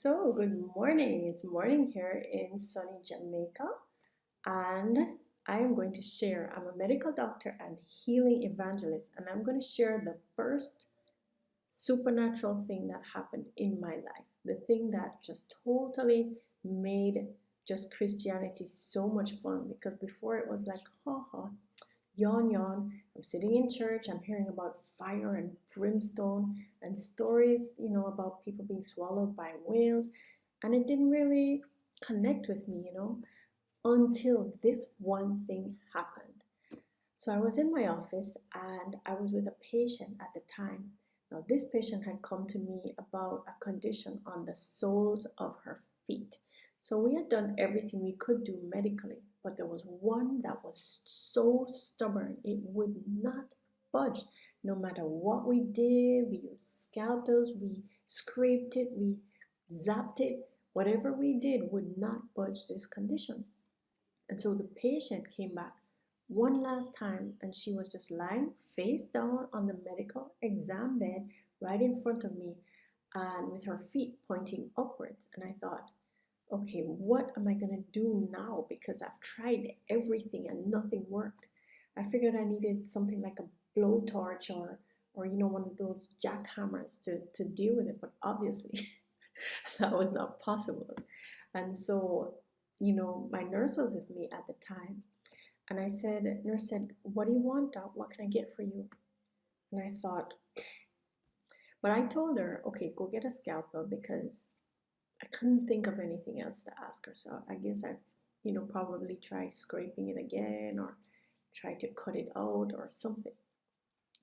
So, good morning. It's morning here in sunny Jamaica, and I am going to share. I'm a medical doctor and healing evangelist, and I'm going to share the first supernatural thing that happened in my life. The thing that just totally made just Christianity so much fun because before it was like, haha, yawn, yawn. I'm sitting in church, I'm hearing about fire and brimstone and stories, about people being swallowed by whales. And it didn't really connect with me, until this one thing happened. So I was in my office and I was with a patient at the time. Now, this patient had come to me about a condition on the soles of her feet. So we had done everything we could do medically, but there was one that was so stubborn, it would not budge. No matter what we did, we used scalpels, we scraped it, we zapped it, whatever we did would not budge this condition. And so the patient came back one last time and she was just lying face down on the medical exam bed right in front of me and with her feet pointing upwards. And I thought, okay, what am I going to do now? Because I've tried everything and nothing worked. I figured I needed something like a blowtorch or one of those jackhammers to deal with it. But obviously, that was not possible. And so, my nurse was with me at the time. And nurse said, what do you want, doc? What can I get for you? And I thought, but I told her, okay, go get a scalpel because I couldn't think of anything else to ask her. So I guess probably try scraping it again or try to cut it out or something.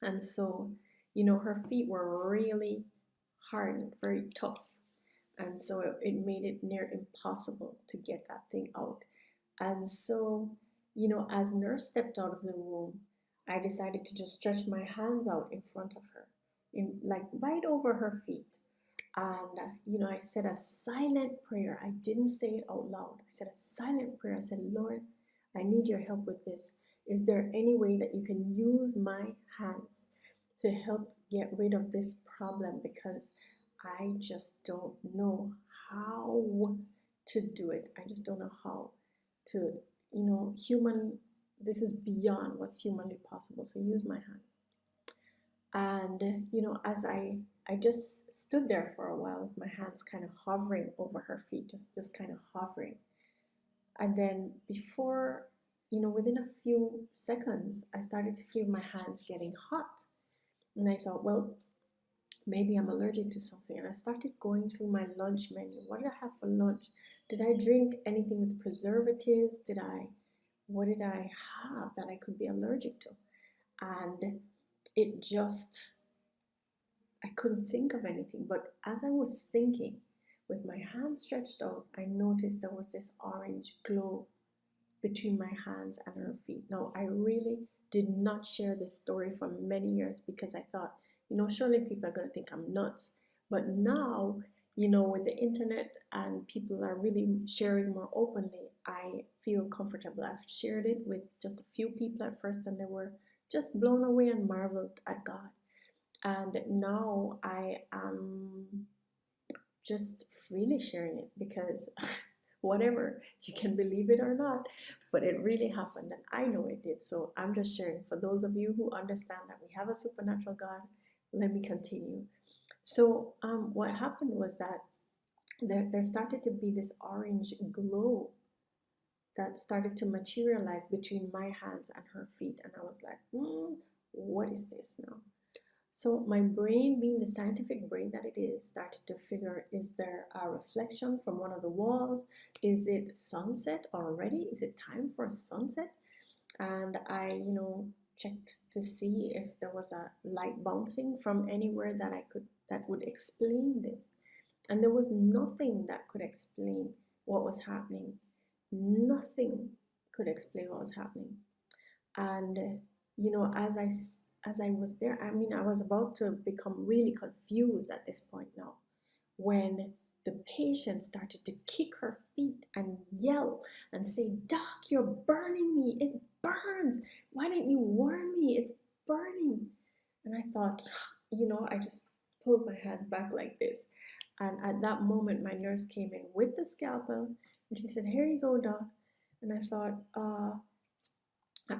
And so, her feet were really hard, very tough. And so it made it near impossible to get that thing out. And so, as nurse stepped out of the room, I decided to just stretch my hands out in front of her, in like right over her feet. And I said a silent prayer. I didn't say it out loud. I said a silent prayer. I said, Lord, I need your help with this. Is there any way that you can use my hands to help get rid of this problem? Because I just don't know how to do it. I just don't know how to, this is beyond what's humanly possible. So use my hand. And, as I just stood there for a while with my hands kind of hovering over her feet, just kind of hovering. And then within a few seconds, I started to feel my hands getting hot. And I thought, well, maybe I'm allergic to something. And I started going through my lunch menu. What did I have for lunch? Did I drink anything with preservatives? What did I have that I could be allergic to? And it just, I couldn't think of anything. But as I was thinking, with my hand stretched out, I noticed there was this orange glow between my hands and her feet. Now, I really did not share this story for many years because I thought, surely people are going to think I'm nuts. But now, with the internet and people are really sharing more openly, I feel comfortable. I've shared it with just a few people at first, and they were just blown away and marveled at God. And now I am just freely sharing it because whatever, you can believe it or not, but it really happened and I know it did. So I'm just sharing. For those of you who understand that we have a supernatural God, let me continue. So what happened was that there started to be this orange glow that started to materialize between my hands and her feet. And I was like, what is this now? So my brain, being the scientific brain that it is, started to figure, is there a reflection from one of the walls? Is it sunset already? Is it time for sunset? And I, checked to see if there was a light bouncing from anywhere that would explain this. And there was nothing that could explain what was happening. Nothing could explain what was happening. And, as I was there, I was about to become really confused at this point now when the patient started to kick her feet and yell and say, Doc, you're burning me. It burns. Why didn't you warn me? It's burning. And I thought, I just pulled my hands back like this. And at that moment, my nurse came in with the scalpel and she said, "Here you go, doc." And I thought,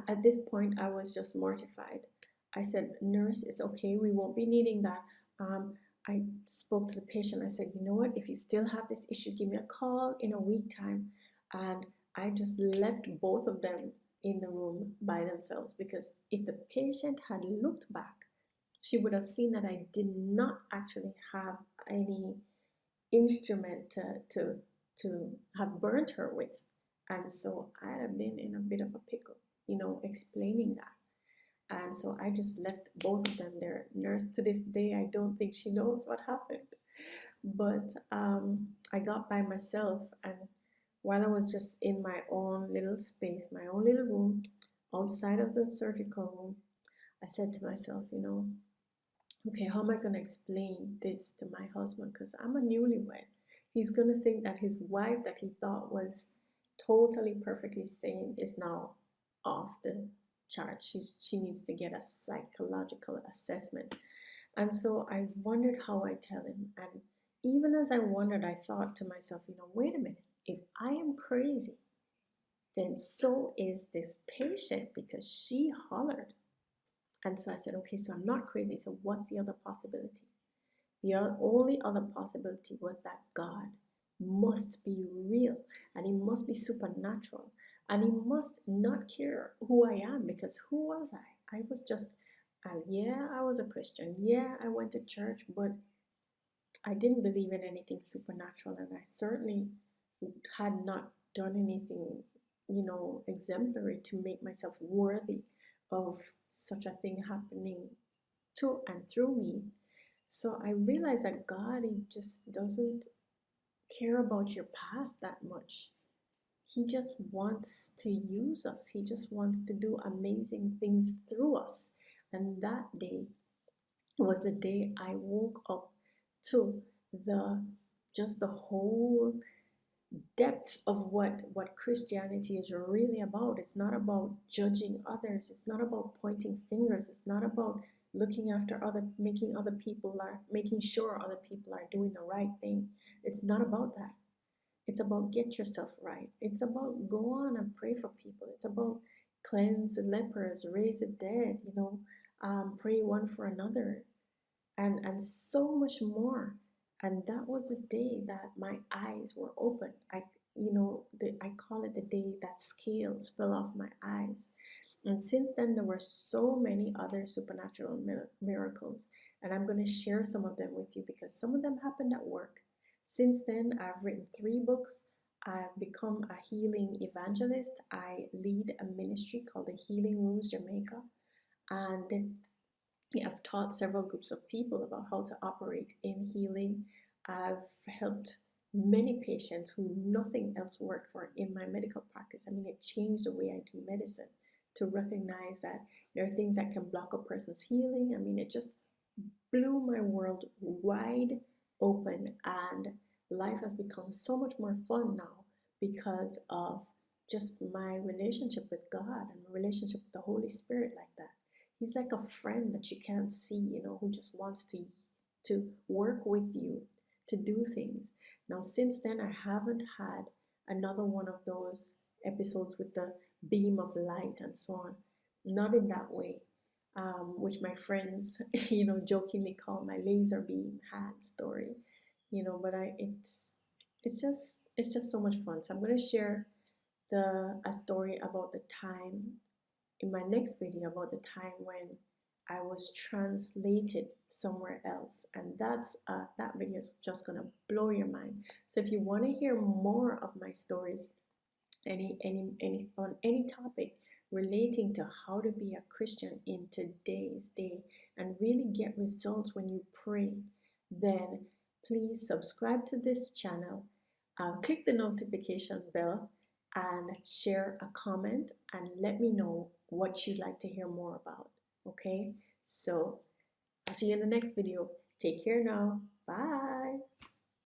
at this point, I was just mortified. I said, "Nurse, it's okay. We won't be needing that." I spoke to the patient. I said, "You know what? If you still have this issue, give me a call in a week time." And I just left both of them in the room by themselves, because if the patient had looked back, she would have seen that I did not actually have any instrument to have burnt her with. And so I'd have been in a bit of a pickle, explaining that. And so I just left both of them there. Nurse, to this day, I don't think she knows what happened. But I got by myself, and while I was just in my own little space, my own little room, outside of the surgical room, I said to myself, okay, how am I going to explain this to my husband? Because I'm a newlywed. He's going to think that his wife, that he thought was totally perfectly sane, is now off the chart. She needs to get a psychological assessment. And so I wondered how I tell him. And even as I wondered, I thought to myself, wait a minute. If I am crazy, then so is this patient, because she hollered. And so I said, okay, so I'm not crazy. So what's the other possibility? The only other possibility was that God must be real, and he must be supernatural, and he must not care who I am, because who was I? I was just, yeah, I was a Christian. Yeah, I went to church, but I didn't believe in anything supernatural, and I certainly had not done anything, exemplary to make myself worthy of such a thing happening to and through me. So I realized that God, he just doesn't care about your past that much. He just wants to use us. He just wants to do amazing things through us. And that day was the day I woke up to the just the whole depth of what Christianity is really about. It's not about judging others. It's not about pointing fingers. It's not about looking after making sure other people are doing the right thing. It's not about that. It's about get yourself right. It's about go on and pray for people. It's about cleanse the lepers, raise the dead, pray one for another, and so much more. And that was the day that my eyes were opened. I call it the day that scales fell off my eyes. And since then, there were so many other supernatural miracles, and I'm going to share some of them with you, because some of them happened at work. Since then, I've written 3 books. I've become a healing evangelist. I lead a ministry called the Healing Rooms Jamaica, and I've taught several groups of people about how to operate in healing. I've helped many patients who nothing else worked for in my medical practice. I mean, it changed the way I do medicine, to recognize that there are things that can block a person's healing. I mean, it just blew my world wide open, and life has become so much more fun now because of just my relationship with God and my relationship with the Holy Spirit like that. He's like a friend that you can't see, who just wants to work with you to do things. Now, since then, I haven't had another one of those episodes with the beam of light and so on. Not in that way, which my friends, jokingly call my laser beam hand story. But it's just so much fun. So I'm going to share a story about the time in my next video, about the time when I was translated somewhere else, and that video is just gonna blow your mind. So if you want to hear more of my stories, on any topic relating to how to be a Christian in today's day and really get results when you pray, then please subscribe to this channel, click the notification bell, and share a comment and let me know what you'd like to hear more about. Okay, so I'll see you in the next video. Take care now. Bye.